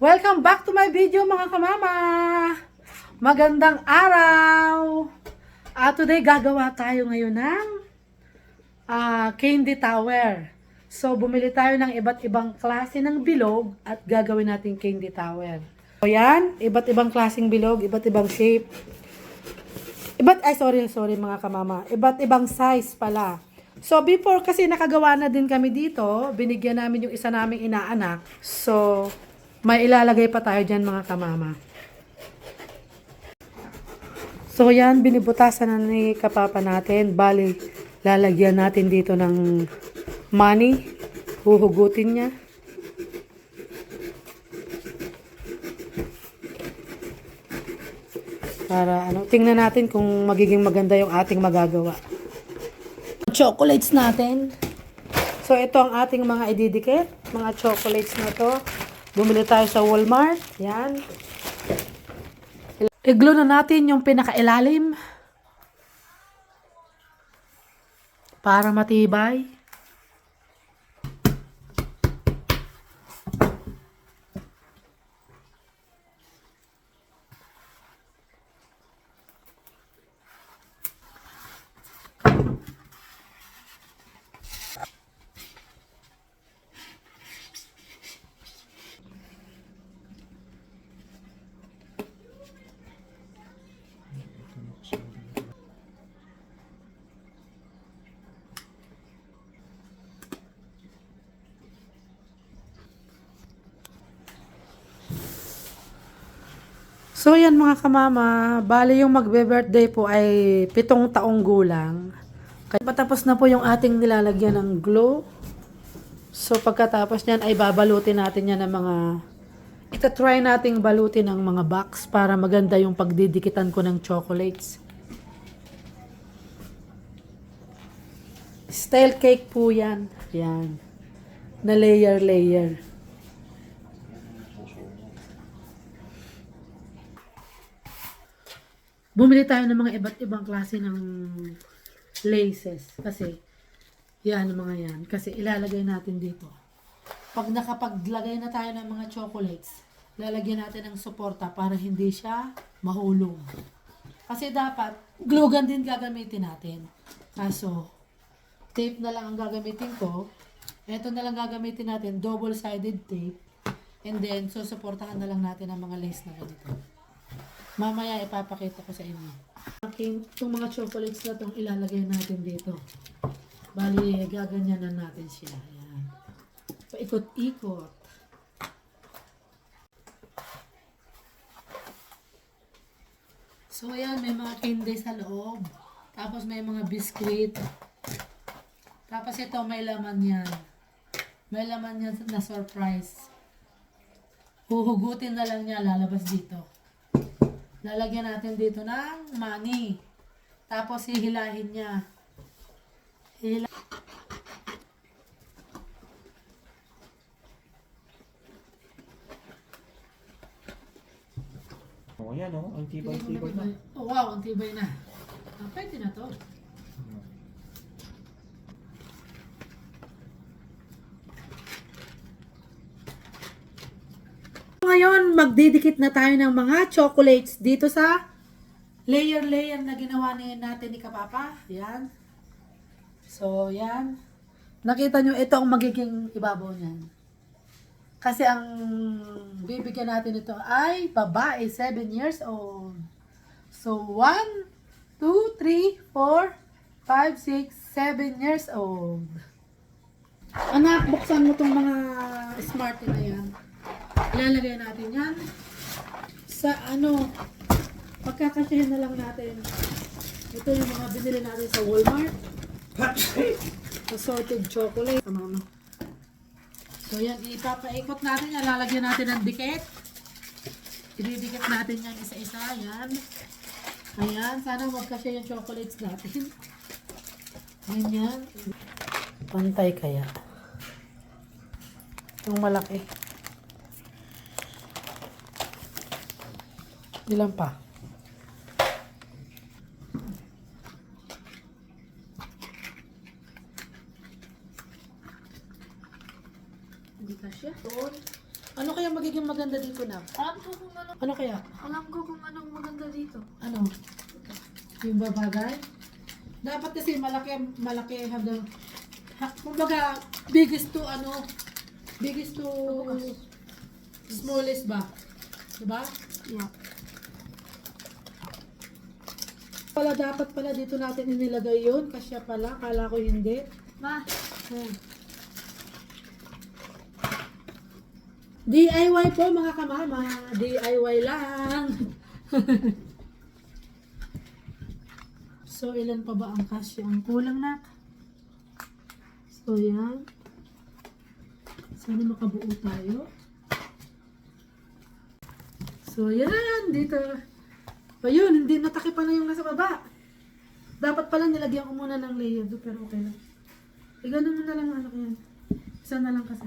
Welcome back to my video mga kamama! Magandang araw! Today gagawa tayo ngayon ng candy tower. So bumili tayo ng iba't ibang klase ng bilog at gagawin natin candy tower. So yan, iba't ibang klaseng bilog, iba't ibang shape. Sorry mga kamama. Iba't ibang size pala. So before kasi nakagawa na din kami dito, binigyan namin yung isa naming inaanak. So may ilalagay pa tayo dyan mga kamama. So yan, binibutasan na ni kapapa natin. Bali, lalagyan natin dito ng money. Huhugutin niya. Para tingnan natin kung magiging maganda yung ating magagawa. Chocolates natin. So ito ang ating mga ididikit. Mga chocolates na to. Bumili tayo sa Walmart. Yan. I-glue na natin yung pinakailalim. Para matibay. So yan mga kamama, bali yung magbe-birthday po ay 7 taong gulang. Kaya patapos na po yung ating nilalagyan ng glue. So pagkatapos niyan ay babalutin natin yan ng mga, ita-try nating balutin ng mga box para maganda yung pagdidikitan ko ng chocolates. Style cake po yan. Yan. Na layer. Bumili tayo ng mga iba't ibang klase ng laces. Kasi, yan mga yan. Kasi ilalagay natin dito. Pag nakapaglagay na tayo ng mga chocolates, lalagyan natin ng suporta para hindi siya mahulog. Kasi dapat, glue gun din gagamitin natin. Kaso, tape na lang ang gagamitin ko. Ito na lang gagamitin natin, double-sided tape. And then, susuportahan na lang natin ang mga lace na ganito. Mamaya ipapakita ko sa inyo. Itong mga chocolates na itong ilalagay natin dito. Bali, gaganyanan natin siya. Ayan. Paikot-ikot. So, ayan, may mga candy sa loob. Tapos may mga biscuit. Tapos ito, may laman yan. May laman yan na surprise. Huhugutin na lang niya, lalabas dito. Lalagyan natin dito ng money. Tapos hihilahin niya. Oh, yan oh. Ang tibay-tibay na. Oh, wow, ang tibay na. Pwede na to. Ngayon, magdidikit na tayo ng mga chocolates dito sa layer na ginawa natin ni Kapapa. Yan. So, yan. Nakita nyo, ito ang magiging ibabaw niyan. Kasi ang bibigyan natin ito ay babae, 7 years old. So, 1, 2, 3, 4, 5, 6, 7 years old. Anak, buksan mo itong mga Smartie na yan. Ilalagay natin yan sa pagkakasyahin na lang natin. Ito yung mga binili natin sa Walmart. Assorted chocolate. So yan, ipapaikot natin yan. Lalagyan natin ng dikit. Ididikit natin yan isa-isa. Yan. Ayan. Sana magkasya yung chocolates natin. Ganyan. Pantay kaya. Yung malaki. Ilan pa? Hindi kasya. Ano kaya magiging maganda dito ko na. Alam ko kung ano. Ano kaya? Alam ko kung anong maganda dito. Ano? Yung babagay? Dapat kasi malaki hanggang, kumbaga, biggest to smallest ba? Diba? Yeah. Dapat pala dito natin inilagay yun. Kasya pala. Kala ko hindi. Ma, DIY po mga kamama. DIY lang. So, ilan pa ba ang kasya? Ang kulang na. So, yan. Sana makabuo tayo. So, yan. Dito. Ayun, hindi natakipan na yung nasa baba. Dapat pala nilagyan ko muna ng layer do, pero okay lang. Ganun mo na lang ano yan. Isa na lang kasi.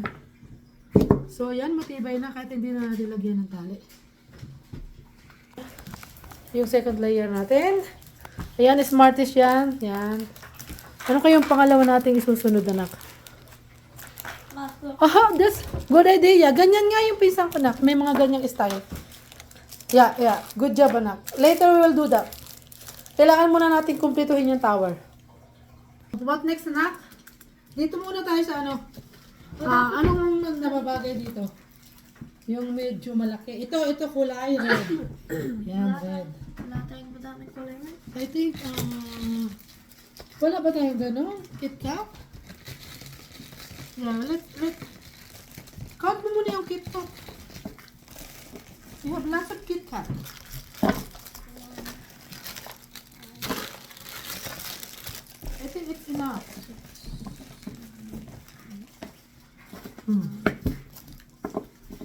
So, yan. Matibay na kahit hindi na natin lagyan ng tali. Yung second layer natin. Ayan, Smartish yan. Yan. Ano kayong pangalawa nating isusunod, anak? ma, look. Aha, that's good idea. Ganyan nga yung pinsan ko, anak. May mga ganyang style. Yeah. Good job, anak. Later we will do that. Kailangan muna natin kumpletuhin yung tower. What next, anak? Dito muna tayo sa ano. Anong nababagay dito? Yung medyo malaki. Ito kulay red. Yan, red. Wala tayong madaming kulay red. I think, wala ba tayong gano'n? KitKat? Yeah, let count mo muna yung KitKat. We have lots of KitKat. I think it's enough.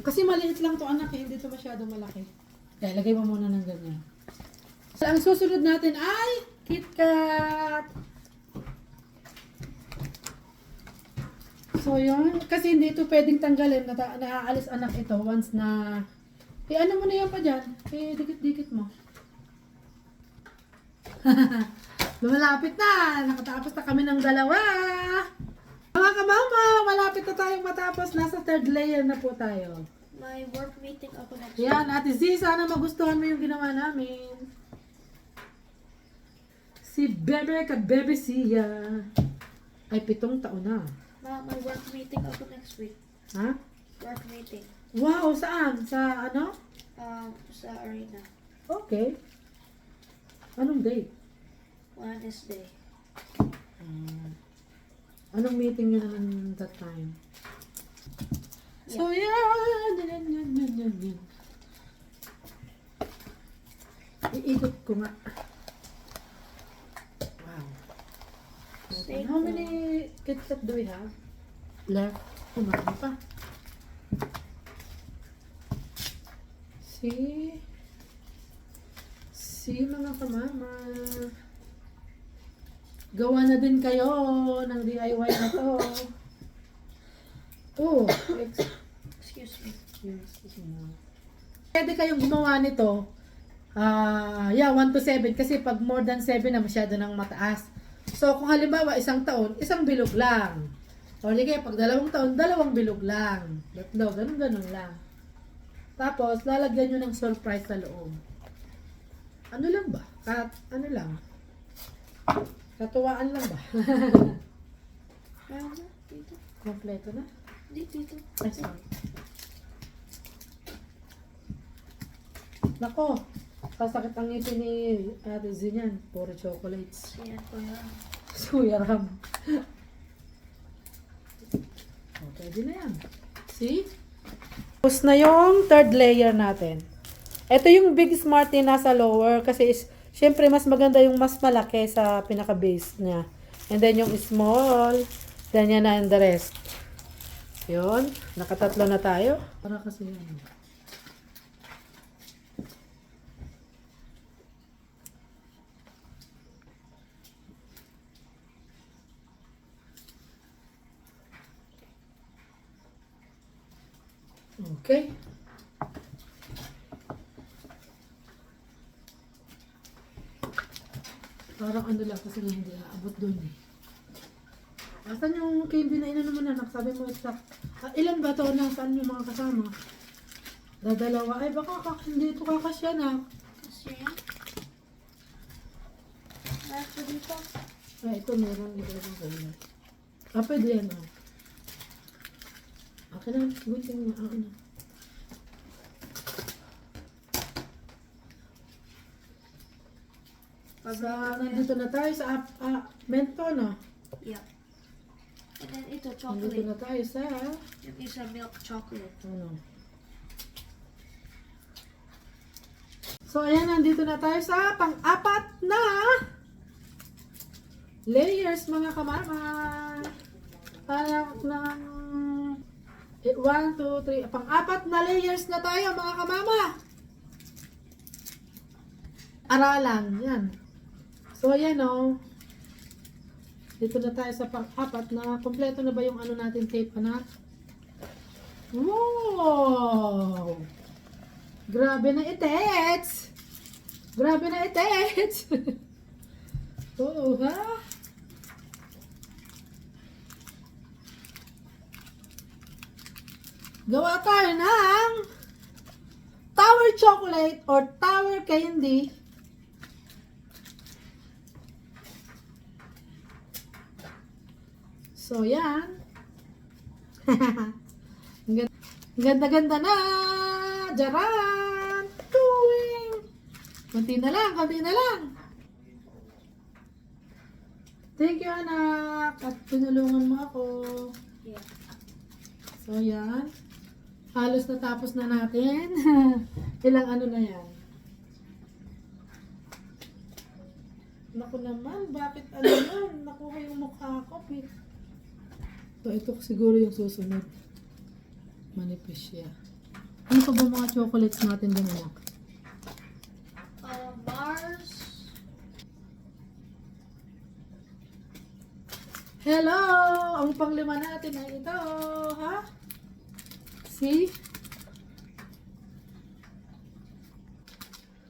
Kasi maliit lang to anak eh, hindi to masyadong malaki. Kaya lagay mo muna ng ganyan. So, ang susunod natin ay KitKat. So, yun. Kasi hindi ito pwedeng tanggalin. Naaalis anak ito once na... ano mo na yan pa dyan? Dikit-dikit mo. Lumalapit na. Nakatapos na kami ng dalawa. Mga kamama, malapit na tayong matapos. Nasa third layer na po tayo. May work meeting ako next Yan, Ate Z, sana magustuhan mo yung ginawa namin. Si Bebe ka Bebe Sia ay 7 taon na. Ma, may work meeting ako next week. Ha? Work meeting. Wow, saan? Sa ano? Sa arena. Okay. Anong date? Wednesday. Anong meeting yun naman that time? So, yan. Iikot ko nga. Wow. Stay How many KitKat do we have? Left. Kumami pa. See mga kamama. Gawa na din kayo ng DIY na to. Oh, Excuse me. pwede kayong gumawa nito. 1 to 7 kasi pag more than 7 na masyado nang mataas. So kung halimbawa 1 taon, 1 bilog lang. O kaya pag 2 taon, 2 bilog lang. 3, ganun lang. Tapos lalagyan nyo ng surprise sa loob. Ano lang ba? Ano lang? Katuwaan lang ba? Meron na? Dito. Kompleto na? Dito. Ay, sorry. Nako, sasakit ang ngipin ni Ate Z niyan. Puro chocolates. Ayan ko yan. Suyaram. Okay, din na yan. See? Tapos na yung third layer natin. Ito yung big Smartie nasa lower kasi syempre mas maganda yung mas malaki sa pinaka-base niya. And then yung small, then yan na and the rest. Yun, nakatatlo na tayo. Para kasi yan. Okay. Parang ano lang kasi hindi aabot doon eh. Asan yung candy na inano mo na? Sabi mo exact. Ilan ba to? Nasaan yung mga kasama? Dadalawa. Ay, baka hindi ito kakasya na. Kasi yan. Ito dito. Ay, ito meron. Ito yung kulay. Ah, pwede yan, oh. Okay na. Gunting mo. Ako na. Nandito na tayo sa mento, no? Yeah. And then ito, Nandito chocolate. na tayo sa Yung isa milk chocolate. ano. So, ayan, nandito na tayo sa pang-apat na layers, mga kamama. Parang ng 1, 2, 3. Pang-apat na layers na tayo, mga kamama. Aralan, yan. So, ayan, oh. Dito na tayo sa pang-apat na. Kompleto na ba yung ano natin tape, anak? Wow! Grabe na itets! Grabe na itets! Oo, ha? Gawa tayo ng tower chocolate or tower candy. So, yan. Ganda-ganda na! Jaran! Tuwing! Kunti na lang, kunti na lang. Thank you, anak. At tinulungan mo ako. Yeah. So, yan. Halos natapos na natin. Ilang ano na yan. Naku naman, bakit ano yun? Nakuha yung mukha ko. So, ito siguro yung susunod. Manipis siya. Ano pa ba mga chocolates natin din, anak? Mars. Hello! Ang panglima natin ay ito, ha? See?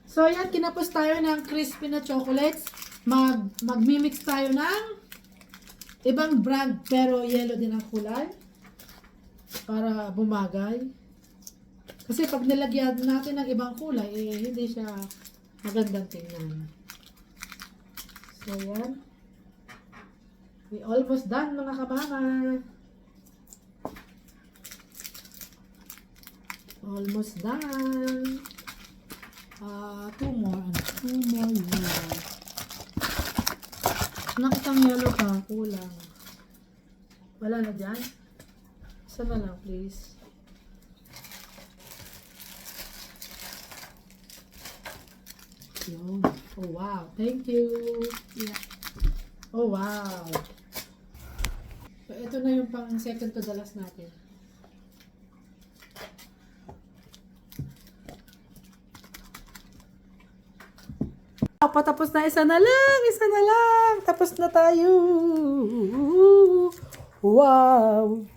So, yan, kinapos tayo ng crispy na chocolates. Magmimix tayo ng ibang brand, pero yellow din ang kulay. Para bumagay. Kasi pag nilagyan natin ng ibang kulay, eh, hindi siya magandang tingnan. So, yan. We almost done, mga kamama. Almost done. Two more. Two more yellow. Nakitang yellow ka, kulang. Wala na dyan? Isa na lang, please. Yun. Oh, wow. Thank you. Yeah. Oh, wow. So, ito na yung pang second to the last natin. Patapos na, isa na lang, isa na lang. Tapos na tayo. Wow.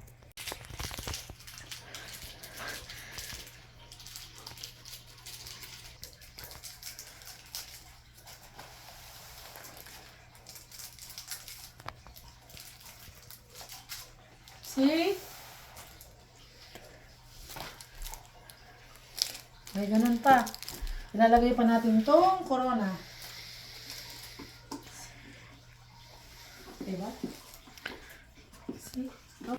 See? May ganun pa. Ilalagay pa natin tong corona. Diba? See? Oh.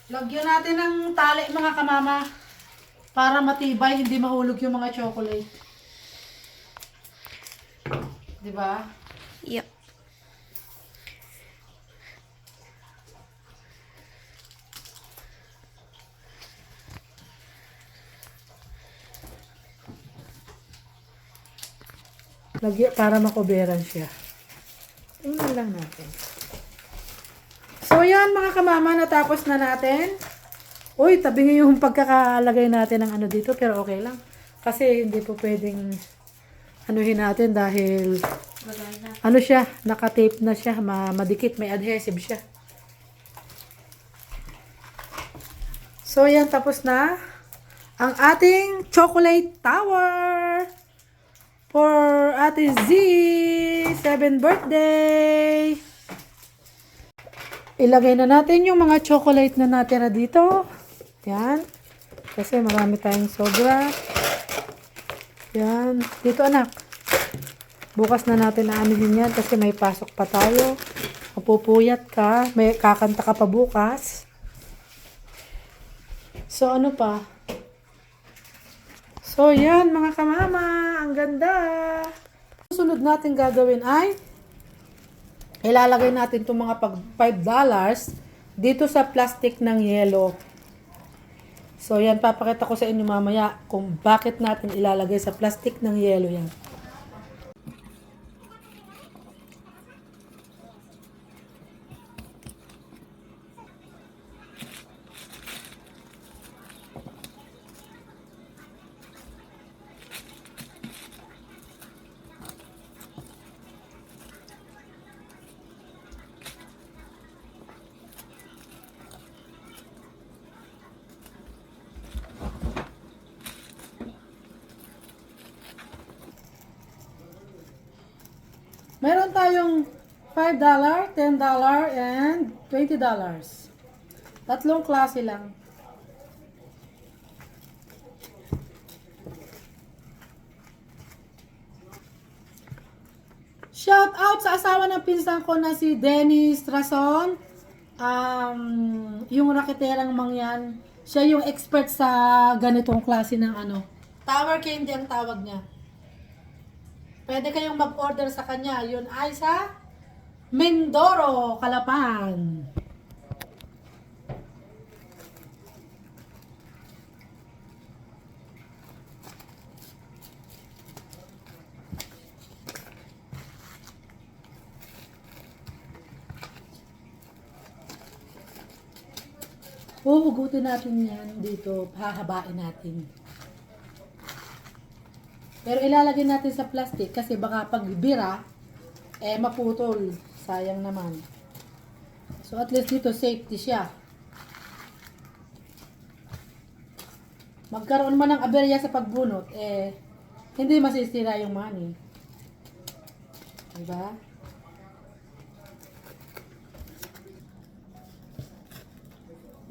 Lagyan natin ng tali, mga kamama, para matibay, hindi mahulog yung mga chocolate. Diba? Yep. Lagyan para makoberan siya. Tingnan lang natin. So, yan mga kamama, natapos na natin. Uy, tabi nga yung pagkakalagay natin ng ano dito, pero okay lang. Kasi hindi po pwedeng anuhin natin dahil ano siya, nakatape na siya, madikit, may adhesive siya. So, yan, tapos na ang ating chocolate tower. for Ate Z, 7th birthday. Ilagay na natin yung mga chocolate na natira dito. Yan. Kasi marami tayong sobra. Yan. Dito anak. Bukas na natin aanihin yan kasi may pasok pa tayo. Mapupuyat ka. May kakanta ka pa bukas. So ano pa? So yan mga kamama. Ang ganda. Susunod natin gagawin ay ilalagay natin itong mga $5 dito sa plastic ng yelo. So, yan, papakita ko sa inyo mamaya kung bakit natin ilalagay sa plastic ng yelo yan. Meron tayong $5, $10, and $20. Tatlong klase lang. Shout out sa asawa ng pinsan ko na si Dennis Rason. Yung raketerang mangyan. Siya yung expert sa ganitong klase ng ano. Tower candy ang tawag niya. Pwede kayong mag-order sa kanya. Yun ay sa Mindoro, Calapan. Huhugutin natin yan dito. Hahabain natin. Pero ilalagay natin sa plastic kasi baka pag bira, maputol. Sayang naman. So at least dito safety siya. Magkaroon man ng aberya sa pagbunot, hindi masisira yung money. Diba?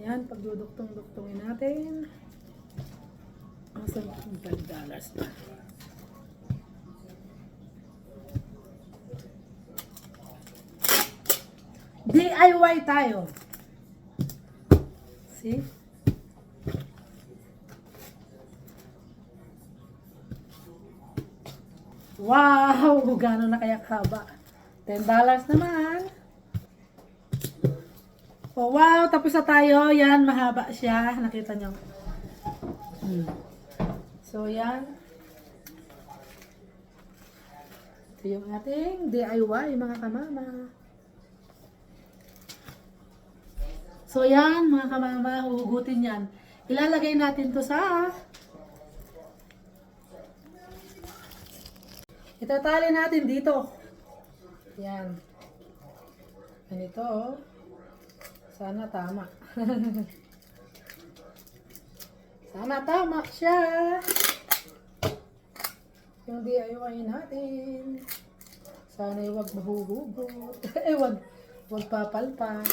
Yan, pagduduktong-duktongin natin. Masang $5 na. DIY tayo. See? Wow! Gano'n na kaya kaba? $10 naman. Oh, wow! Tapos na tayo. Yan, mahaba siya. Nakita nyo. So, yan. Ito yung ating DIY, mga kamama. So, yan, mga kamama, huhugutin yan. Ilalagay natin to sa itatali natin dito. Yan. Ganito, oh. Sana tama. Sana tama siya. Yung DIY natin. Sana huwag mahuhugot. Wag papalpa.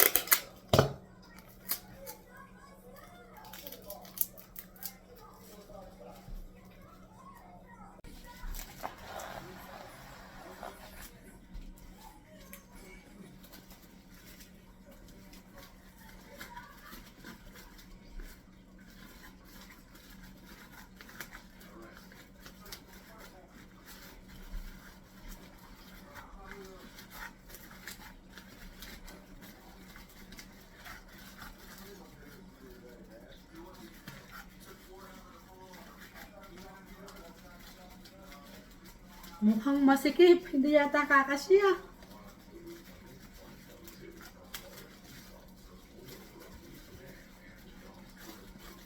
Mukhang masikip, hindi yata kakasya.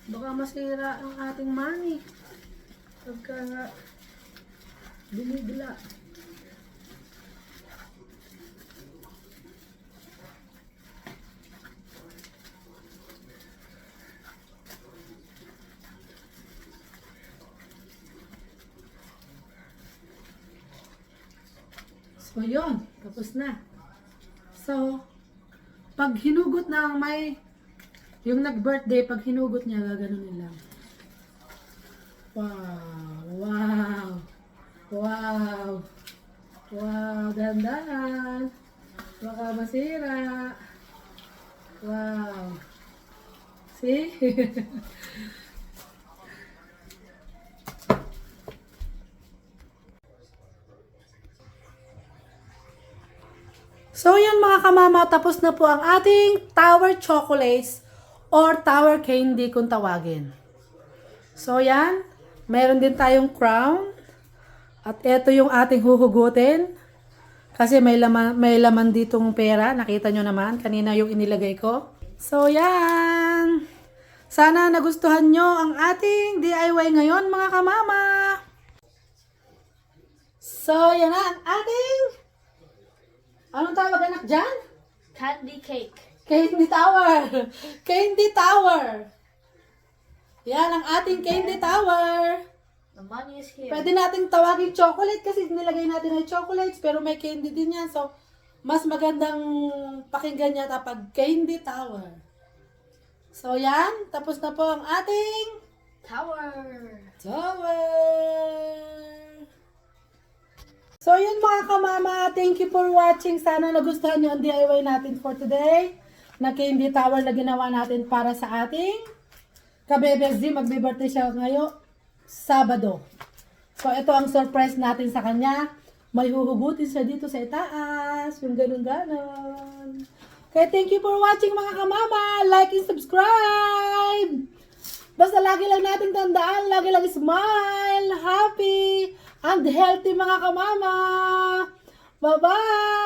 Baka masira ang ating money. Pagka binibila. So, yun. Tapos na. So, pag hinugot na may, yung nag-birthday, pag hinugot niya, gaganunin lang. Wow! Wow! Wow! Wow! Dandan! Baka masira. Wow! See? So yan mga kamama, tapos na po ang ating tower chocolates or tower candy kung tawagin. So yan, meron din tayong crown. At ito yung ating huhugutin. Kasi may laman ditong pera. Nakita nyo naman, kanina yung inilagay ko. So yan. Sana nagustuhan nyo ang ating DIY ngayon mga kamama. So yan na ang ating... Anong tawag anak dyan? Candy cake. Candy Tower! Candy Tower! Yan ang ating Candy Tower! The money is here. Pwede nating tawagin chocolate kasi nilagay natin ay chocolates pero may candy din yan. So, mas magandang pakinggan niya kapag Candy Tower. So, yan. Tapos na po ang ating Tower. Tower! So, yun mga kamama. Thank you for watching. Sana nagustuhan nyo ang DIY natin for today na Candy Tower na ginawa natin para sa ating kabebes Z. Magbe-birthday siya ngayon, Sabado. So, ito ang surprise natin sa kanya. May huhugutin siya dito sa itaas. Yung ganun-ganon. Kaya thank you for watching mga kamama. Like and subscribe. Basta lagi lang natin tandaan. Lagi lang smile. Happy. And healthy mga kamama. Bye-bye.